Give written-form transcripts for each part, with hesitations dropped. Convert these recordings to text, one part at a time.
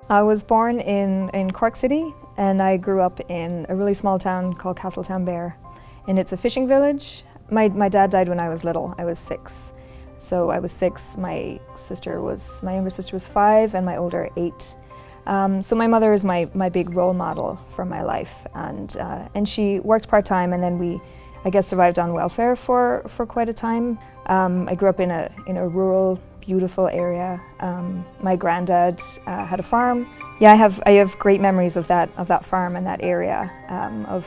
I was born in Cork City, and I grew up in a really small town called Castletownbere, and it's a fishing village. My dad died when I was little. I was 6. So I was 6, my younger sister was 5, and my older 8. So my mother is my big role model for my life, and she worked part-time, and then I guess survived on welfare for quite a time. I grew up in a rural, beautiful area. My granddad had a farm. Yeah, I have great memories of that farm and that area, of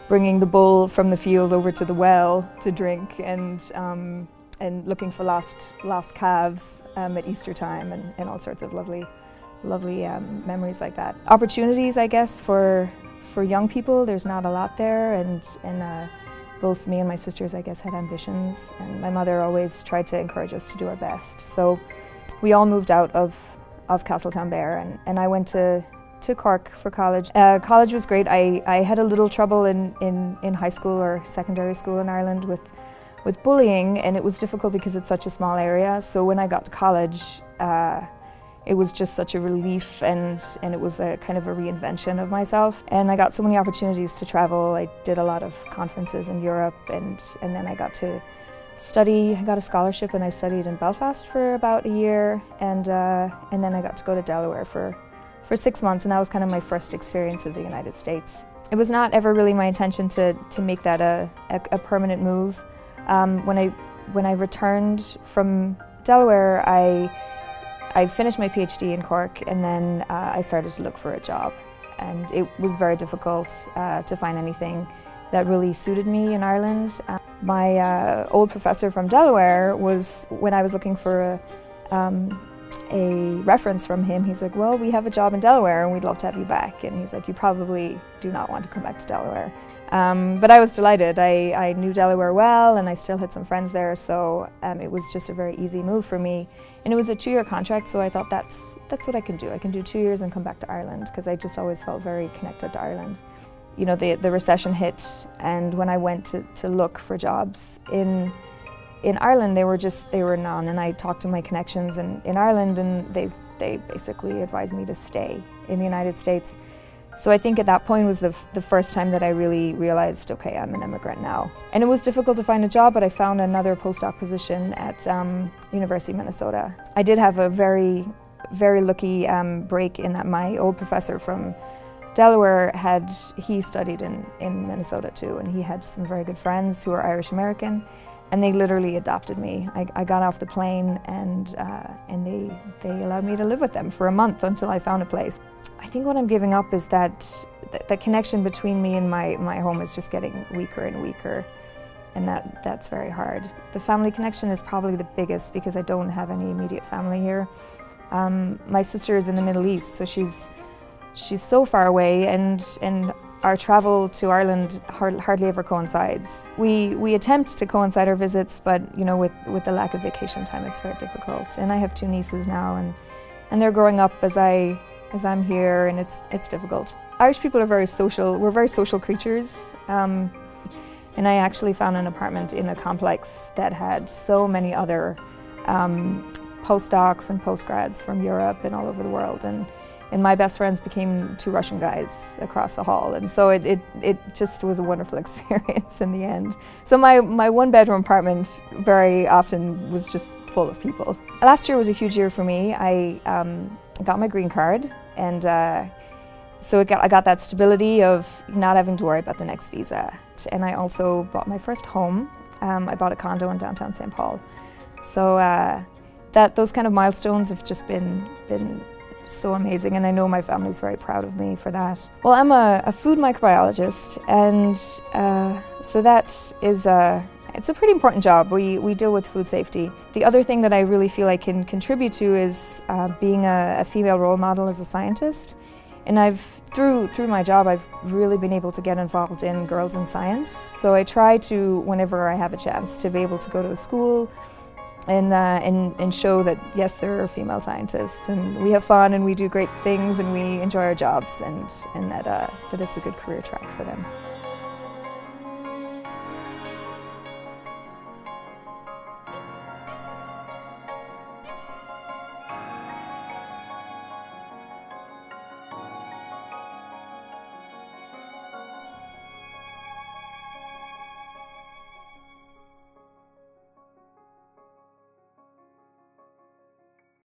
bringing the bull from the field over to the well to drink, and looking for lost calves at Easter time, and all sorts of lovely memories like that. Opportunities, I guess, for young people, there's not a lot there, and both me and my sisters, I guess, had ambitions, and my mother always tried to encourage us to do our best. So we all moved out of Castletownbere, and I went to Cork for college. College was great. I had a little trouble in high school or secondary school in Ireland with bullying, and it was difficult because it's such a small area. So when I got to college, it was just such a relief, and it was a kind of a reinvention of myself. And I got so many opportunities to travel. I did a lot of conferences in Europe, and then I got to study. I got a scholarship, and I studied in Belfast for about a year, and then I got to go to Delaware for 6 months, and that was kind of my first experience of the United States. It was not ever really my intention to make that a permanent move. When I returned from Delaware, I finished my PhD in Cork, and then I started to look for a job. And it was very difficult to find anything that really suited me in Ireland. My old professor from Delaware was, when I was looking for a reference from him, he's like, well, we have a job in Delaware and we'd love to have you back. And he's like, you probably do not want to come back to Delaware. But I was delighted. I knew Delaware well, and I still had some friends there, so it was just a very easy move for me. And it was a 2-year contract, so I thought that's what I can do. I can do 2 years and come back to Ireland, because I just always felt very connected to Ireland. You know, the recession hit, and when I went to look for jobs in Ireland, they were none. And I talked to my connections in Ireland, and they basically advised me to stay in the United States. So I think at that point was the first time that I really realized, okay, I'm an immigrant now. And it was difficult to find a job, but I found another postdoc position at University of Minnesota. I did have a very, very lucky break in that my old professor from Delaware he studied in Minnesota too, and he had some very good friends who were Irish American, and they literally adopted me. I got off the plane, and they allowed me to live with them for a month until I found a place. I think what I'm giving up is that connection between me and my home is just getting weaker and weaker, and that's very hard. The family connection is probably the biggest, because I don't have any immediate family here. My sister is in the Middle East, so she's so far away, and our travel to Ireland hardly ever coincides. We attempt to coincide our visits, but you know, with the lack of vacation time, it's very difficult. And I have 2 nieces now, and they're growing up as I'm here, and it's difficult. Irish people are very social. We're very social creatures. And I actually found an apartment in a complex that had so many other postdocs and postgrads from Europe and all over the world. And my best friends became 2 Russian guys across the hall. And so it just was a wonderful experience in the end. So my 1-bedroom apartment very often was just full of people. Last year was a huge year for me. I got my green card, and so I got that stability of not having to worry about the next visa. And I also bought my first home. I bought a condo in downtown St. Paul. So those kind of milestones have just been so amazing, and I know my family's very proud of me for that. Well, I'm a food microbiologist, and so that is it's a pretty important job. We deal with food safety. The other thing that I really feel I can contribute to is being a female role model as a scientist. And through my job, I've really been able to get involved in girls in science. So I try to, whenever I have a chance, to be able to go to a school and show that yes, there are female scientists, and we have fun, and we do great things, and we enjoy our jobs, and that it's a good career track for them.